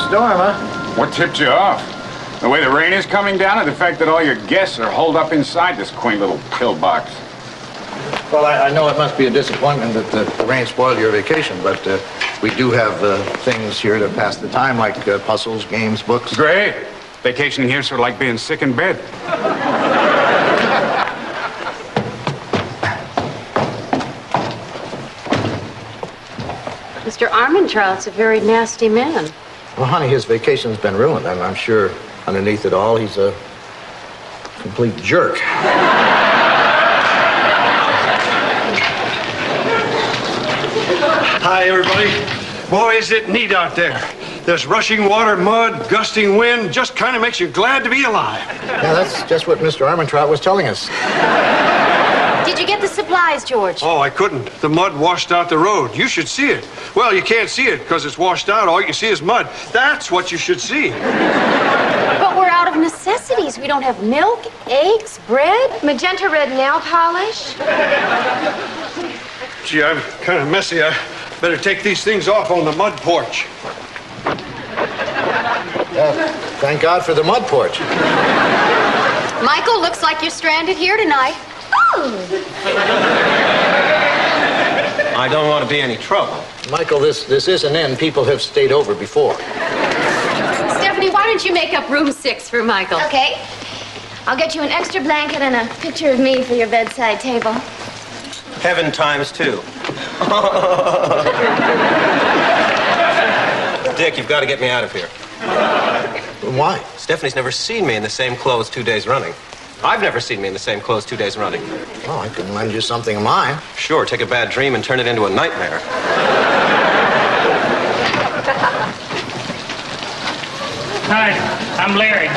storm, huh? What tipped you off? The way the rain is coming down, or the fact that all your guests are holed up inside this quaint little pillbox? Well, I know it must be a disappointment that the rain spoiled your vacation, but we do have things here to pass the time, like puzzles, games, books. Great. Vacationing here's sort of like being sick in bed. Mr. Armentrout's a very nasty man. Well, honey, his vacation's been ruined, and I'm sure underneath it all, he's a complete jerk. Hi, everybody. Boy, is it neat out there. There's rushing water, mud, gusting wind. Just kind of makes you glad to be alive. Yeah, that's just what Mr. Armentrout was telling us. Did you get the supplies, George? Oh, I couldn't. The mud washed out the road. You should see it. Well, you can't see it because it's washed out. All you can see is mud. That's what you should see. But we're out of necessities. We don't have milk, eggs, bread. Magenta red nail polish. Gee, I'm kind of messy. I better take these things off on the mud porch. Thank God for the mud porch. Michael, looks like you're stranded here tonight. I don't want to be any trouble. Michael, this is an inn. People have stayed over before. Stephanie, why don't you make up room 6 for Michael? Okay. I'll get you an extra blanket and a picture of me for your bedside table. Heaven times 2. Dick, you've got to get me out of here. Why? Stephanie's never seen me in the same clothes 2 days running. I've never seen me in the same clothes 2 days running. Oh, I can lend you something of mine. Sure, take a bad dream and turn it into a nightmare. Hi, I'm Larry.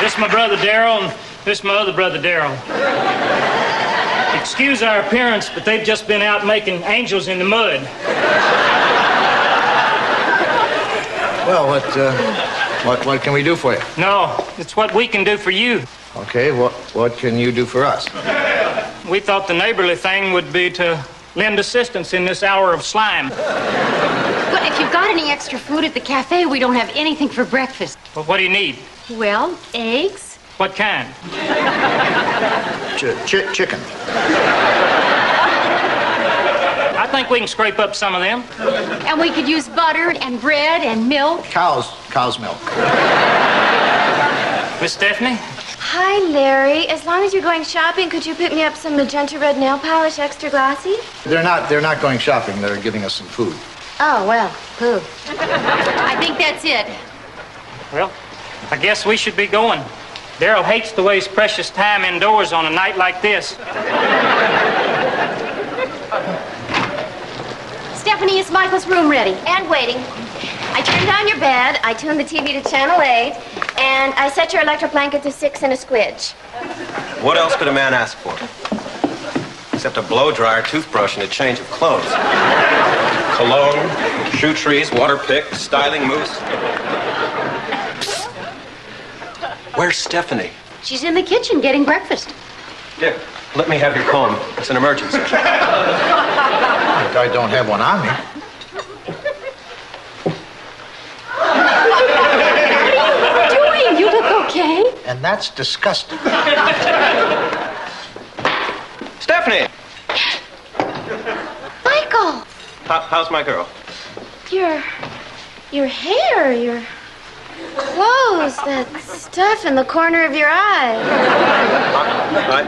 This is my brother Darryl, and this is my other brother Darryl. Excuse our appearance, but they've just been out making angels in the mud. Well, what can we do for you? No, it's what we can do for you. Okay, what can you do for us? We thought the neighborly thing would be to lend assistance in this hour of slime. Well, if you've got any extra food at the cafe, we don't have anything for breakfast. Well, what do you need? Well, eggs. What kind? Chicken. I think we can scrape up some of them. And we could use butter and bread and milk. Cow's milk. Miss Stephanie? Hi, Larry. As long as you're going shopping, could you pick me up some magenta red nail polish, extra glossy? They're not going shopping. They're giving us some food. Oh, well, pooh. I think that's it. Well, I guess we should be going. Darryl hates to waste precious time indoors on a night like this. Stephanie, is Michael's room ready? And waiting. I turned on your bed, I tuned the TV to channel 8, and I set your electric blanket to 6 and a squidge. What else could a man ask for? Except a blow dryer, toothbrush, and a change of clothes. Cologne, shoe trees, water pick, styling mousse. Psst. Where's Stephanie? She's in the kitchen getting breakfast. Dick, let me have your comb. It's an emergency. I don't have one on me. What are you doing? You look okay. And that's disgusting. Stephanie! Michael! How's my girl? Your hair, your clothes, that stuff in the corner of your eye.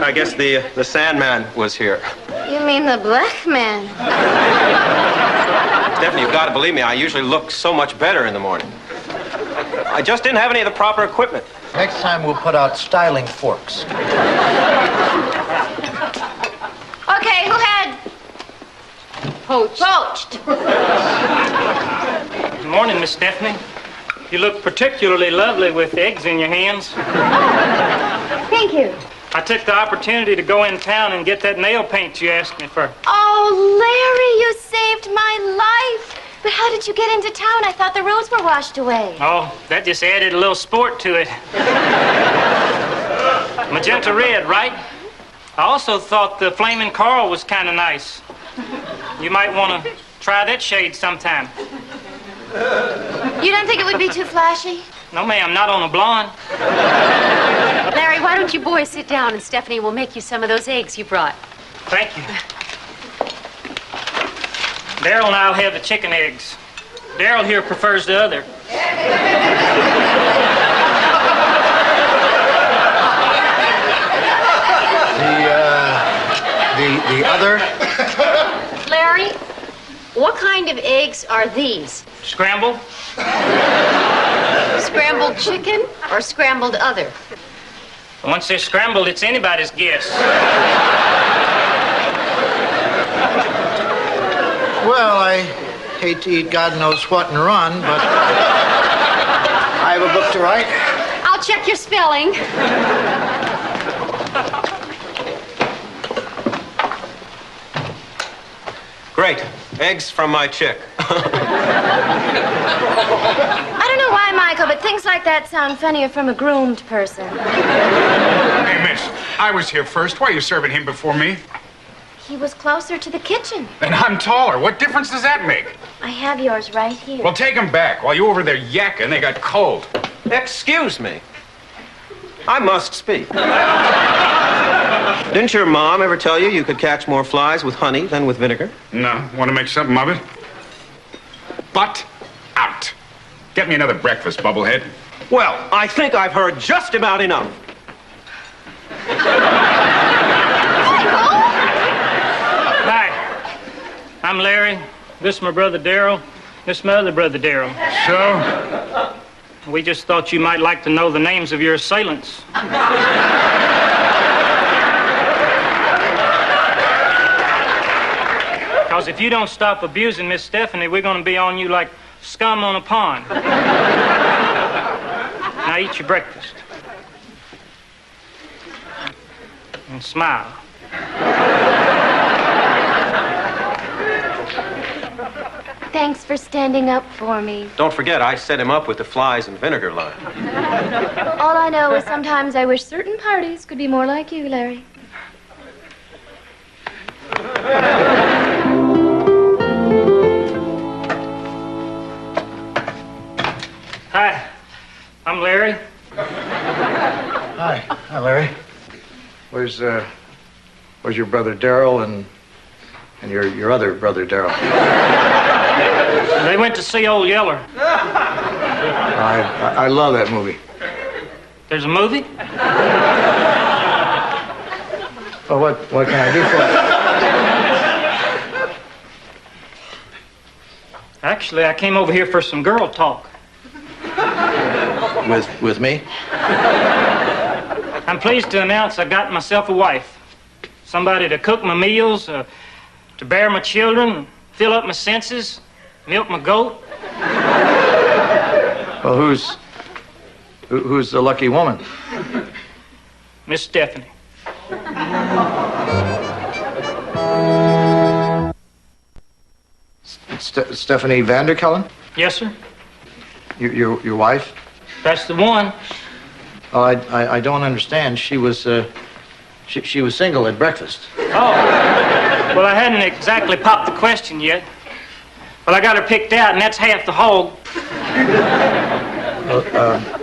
I guess the Sandman was here. You mean the black man? Stephanie, you've got to believe me. I usually look so much better in the morning. I just didn't have any of the proper equipment. Next time we'll put out styling forks. Okay, who had poached? Good morning, Miss Stephanie. You look particularly lovely with eggs in your hands. Thank you. I took the opportunity to go in town and get that nail paint you asked me for. Oh, Larry, you saved my life. But how did you get into town? I thought the roads were washed away. Oh, that just added a little sport to it. Magenta red, right? I also thought the Flaming Coral was kind of nice. You might want to try that shade sometime. You don't think it would be too flashy? No, ma'am, not on a blonde. Larry, why don't you boys sit down and Stephanie will make you some of those eggs you brought. Thank you. Daryl and I'll have the chicken eggs. Daryl here prefers the other. The other? Larry, what kind of eggs are these? Scrambled? Scrambled chicken or scrambled other? Once they're scrambled, it's anybody's guess. Well, I hate to eat God knows what and run, but I have a book to write. I'll check your spelling. Great. Eggs from my chick. I don't know why, Michael, but things like that sound funnier from a groomed person. Hey, miss, I was here first. Why are you serving him before me? He was closer to the kitchen. And I'm taller. What difference does that make? I have yours right here. Well, take him back. While you over there yakking, they got cold. Excuse me. I must speak. Didn't your mom ever tell you you could catch more flies with honey than with vinegar? No. Want to make something of it? Butt out. Get me another breakfast, bubblehead. Well, I think I've heard just about enough. Hi. I'm Larry. This is my brother Daryl. This is my other brother Daryl. So? We just thought you might like to know the names of your assailants. Because if you don't stop abusing Miss Stephanie, we're going to be on you like scum on a pond. Now eat your breakfast. And smile. Thanks for standing up for me. Don't forget, I set him up with the flies and vinegar line. All I know is sometimes I wish certain parties could be more like you, Larry. Hi, I'm Larry. Hi, Larry. Where's your brother Daryl and your other brother Daryl? They went to see Old Yeller. I love that movie. There's a movie? Well, what can I do for you? Actually, I came over here for some girl talk. With me? I'm pleased to announce I got myself a wife. Somebody to cook my meals, to bear my children, fill up my senses, milk my goat. Well, who's the lucky woman? Miss Stephanie. Stephanie Vanderkellen? Yes, sir. Your wife? That's the one. Oh, I don't understand. She was single at breakfast. Oh. Well, I hadn't exactly popped the question yet. But I got her picked out, and that's half the hog.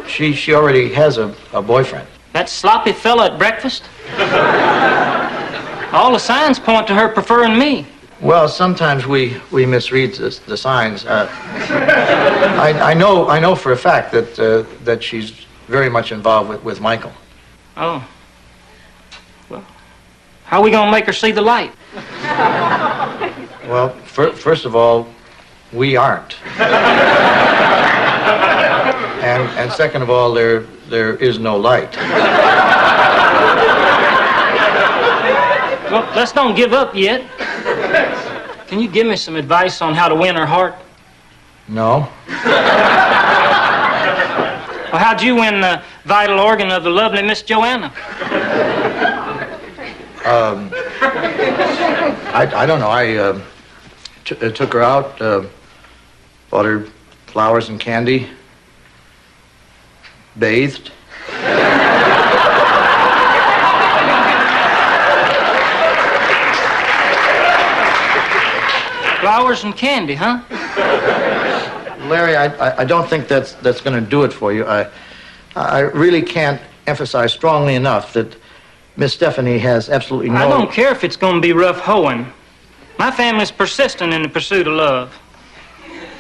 She already has a boyfriend. That sloppy fella at breakfast? All the signs point to her preferring me. Well, sometimes we misread the signs. I know for a fact that she's very much involved with Michael. Oh. Well, how are we gonna make her see the light? Well, first of all, we aren't. And second of all, there is no light. Well, let's don't give up yet. Can you give me some advice on how to win her heart? No. Well, how'd you win the vital organ of the lovely Miss Joanna? I don't know. I took her out, bought her flowers and candy, bathed. Flowers and candy, huh? Larry, I don't think that's going to do it for you. I really can't emphasize strongly enough that Miss Stephanie has absolutely no... I don't care if it's going to be rough hoeing. My family's persistent in the pursuit of love.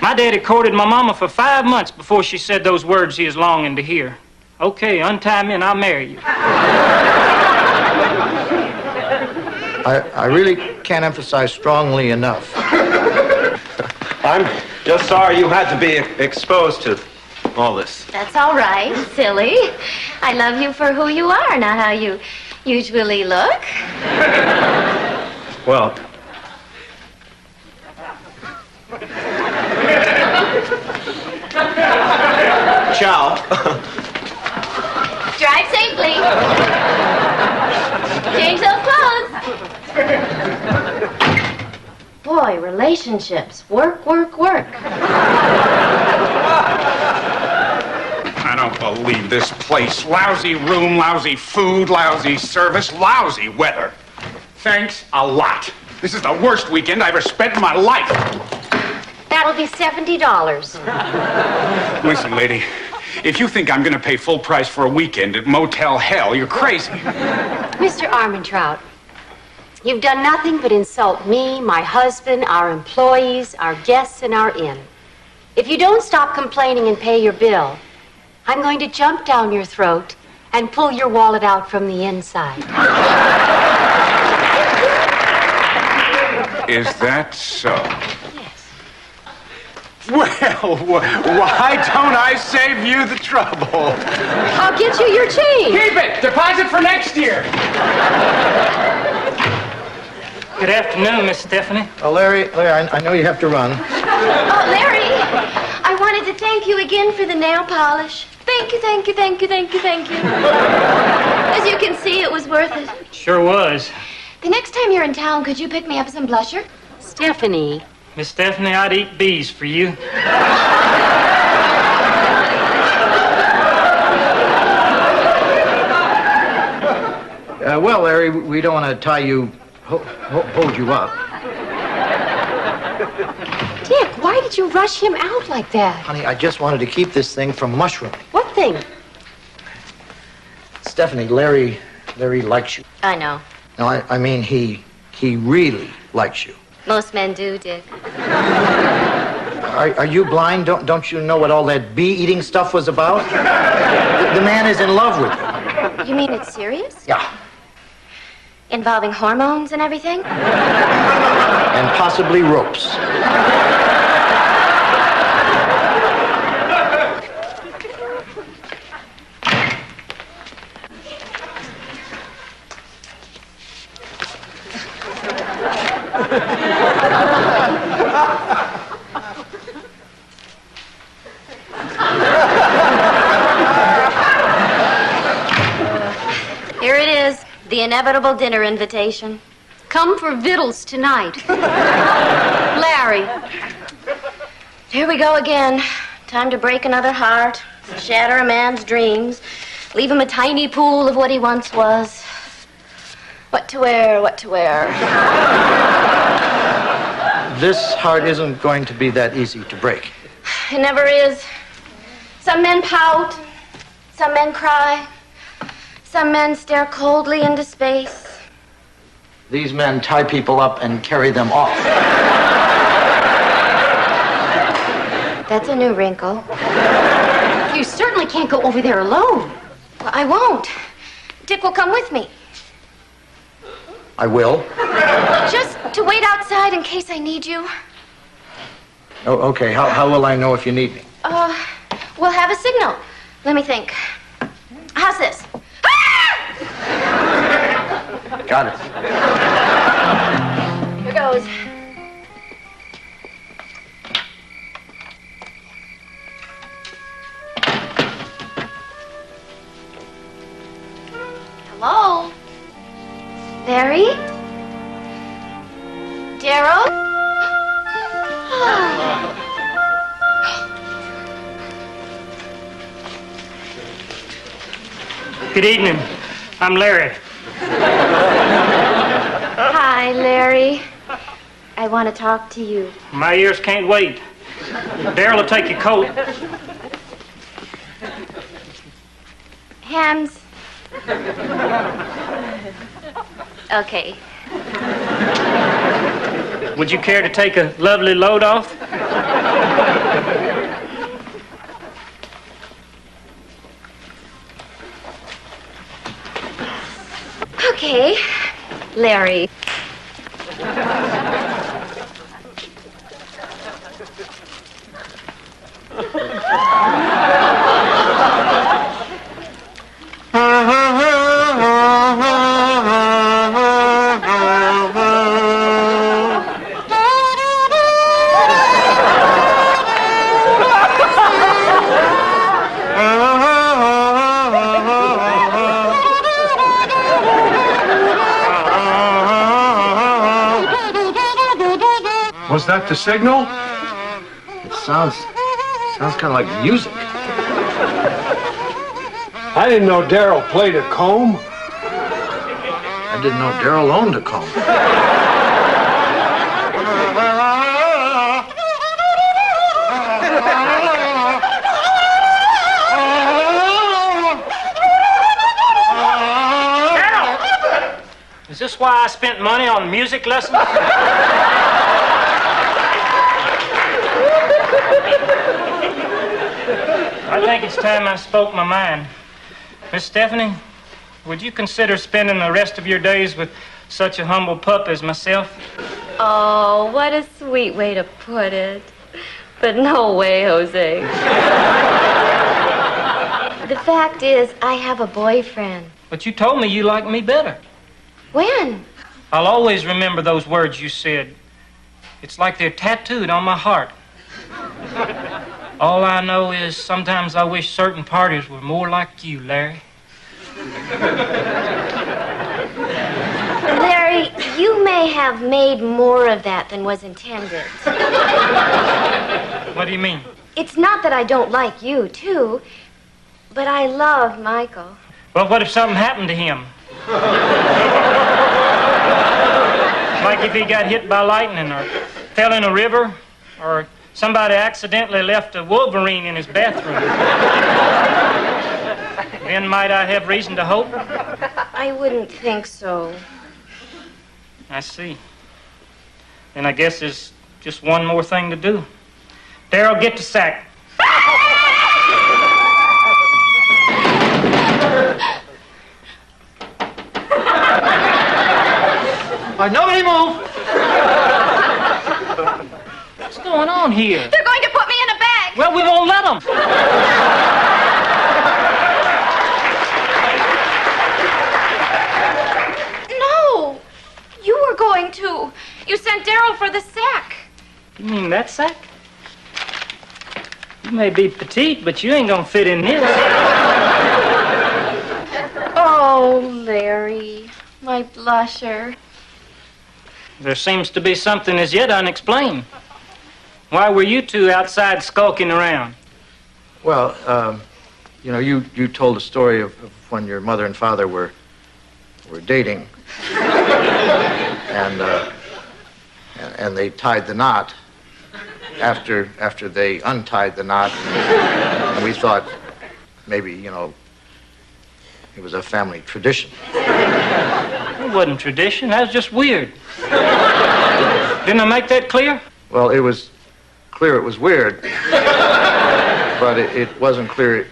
My daddy courted my mama for 5 months before she said those words he is longing to hear. Okay, untie me and I'll marry you. I really can't emphasize strongly enough. I'm just sorry you had to be exposed to all this. That's all right, silly. I love you for who you are, not how you usually look. Well, ciao. Drive safely. Change those clothes. Boy, relationships. Work, work, work. I don't believe this place. Lousy room, lousy food, lousy service, lousy weather. Thanks a lot. This is the worst weekend I ever spent in my life. That'll be $70. Listen, lady, if you think I'm going to pay full price for a weekend at Motel Hell, you're crazy. Mr. Armentrout, you've done nothing but insult me, my husband, our employees, our guests, and our inn. If you don't stop complaining and pay your bill, I'm going to jump down your throat and pull your wallet out from the inside. Is that so? Yes. Well, why don't I save you the trouble? I'll get you your change. Keep it! Deposit for next year! Good afternoon, Miss Stephanie. Larry, I know you have to run. Oh, Larry, I wanted to thank you again for the nail polish. Thank you, thank you, thank you, thank you, thank you. As you can see, it was worth it. Sure was. The next time you're in town, could you pick me up some blusher? Stephanie. Miss Stephanie, I'd eat bees for you. Well, Larry, we don't want to tie you, hold you up. Dick, why did you rush him out like that? Honey, I just wanted to keep this thing from mushrooming. What thing? Stephanie, Larry likes you. I know. No, I mean, he really likes you. Most men do, Dick. Are you blind? Don't you know what all that bee-eating stuff was about? The man is in love with you. You mean it's serious? Yeah. Involving hormones and everything? And possibly ropes. Here it is, the inevitable dinner invitation. Come for victuals tonight. Larry. Here we go again. Time to break another heart, shatter a man's dreams, leave him a tiny pool of what he once was. What to wear, what to wear. This heart isn't going to be that easy to break. It never is. Some men pout, some men cry, some men stare coldly into space. These men tie people up and carry them off. That's a new wrinkle. You certainly can't go over there alone. Well, I won't. Dick will come with me. I will. Just to wait outside in case I need you. Oh, okay. How will I know if you need me? We'll have a signal. Let me think. How's this? Got it. Here goes. Hello? Larry? Daryl? Good evening. I'm Larry. Hi, Larry. I want to talk to you. My ears can't wait. Daryl will take your coat. Hands. Okay. Would you care to take a lovely load off? Okay. Larry. Was that the signal? It sounds kind of like music. I didn't know Daryl played a comb. I didn't know Daryl owned a comb. Is this why I spent money on music lessons? I think it's time I spoke my mind. MissStephanie, would you consider spending the rest of your days with such a humble pup as myself? Oh, what a sweet way to put it. But no way, Jose. The fact is, I have a boyfriend. But you told me you liked me better. When? I'll always remember those words you said. It's like they're tattooed on my heart. All I know is sometimes I wish certain parties were more like you, Larry. Larry, you may have made more of that than was intended. What do you mean? It's not that I don't like you, too, but I love Michael. Well, what if something happened to him? Like if he got hit by lightning or fell in a river or somebody accidentally left a Wolverine in his bathroom. Then might I have reason to hope? I wouldn't think so. I see. Then I guess there's just one more thing to do. Daryl, get the sack. All right, nobody move. What's going on here? They're going to put me in a bag. Well, we won't let them. No, you were going to. You sent Daryl for the sack. You mean that sack? You may be petite, but you ain't gonna fit in this. Oh, Larry, my blusher. There seems to be something as yet unexplained. Why were you two outside skulking around? Well, you know, you told a story of when your mother and father were dating, and they tied the knot. After they untied the knot, and we thought maybe, you know, it was a family tradition. It wasn't tradition. That was just weird. Didn't I make that clear? Well, it was clear it was weird, but it wasn't clear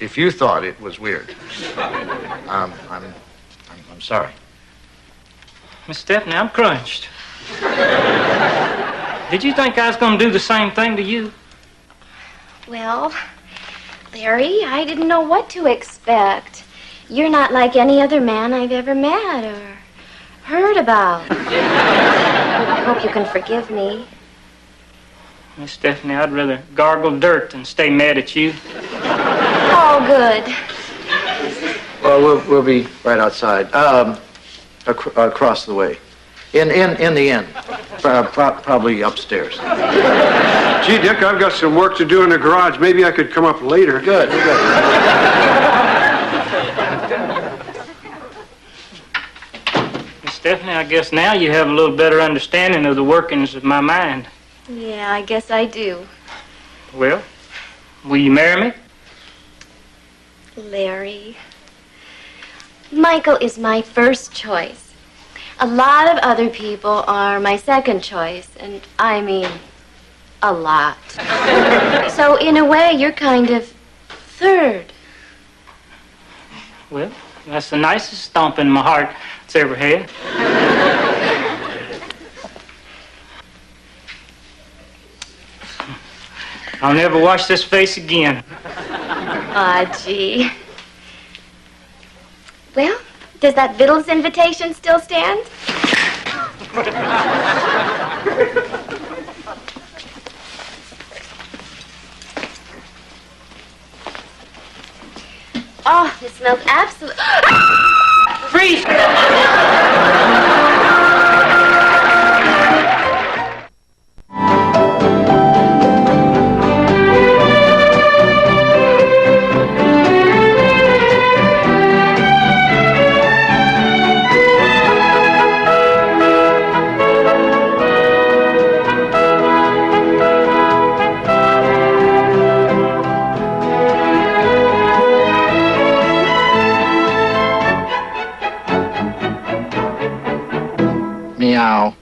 if you thought it was weird. I'm sorry. MissStephanie, I'm crunched. Did you think I was going to do the same thing to you? Well, Larry, I didn't know what to expect. You're not like any other man I've ever met or heard about. I hope you can forgive me. MissStephanie, I'd rather gargle dirt than stay mad at you. Oh, good. Well, we'll be right outside, across the way. In the inn, probably upstairs. Gee, Dick, I've got some work to do in the garage. Maybe I could come up later. Good. Stephanie, I guess now you have a little better understanding of the workings of my mind. Yeah, I guess I do. Well, will you marry me? Larry. Michael is my first choice. A lot of other people are my second choice, and I mean a lot. So in a way, you're kind of third. Well, that's the nicest stomping my heart it's ever had. I'll never wash this face again. Aw, gee. Well, does that Vittles invitation still stand? Oh, this smells absolutely... Freeze! Meow.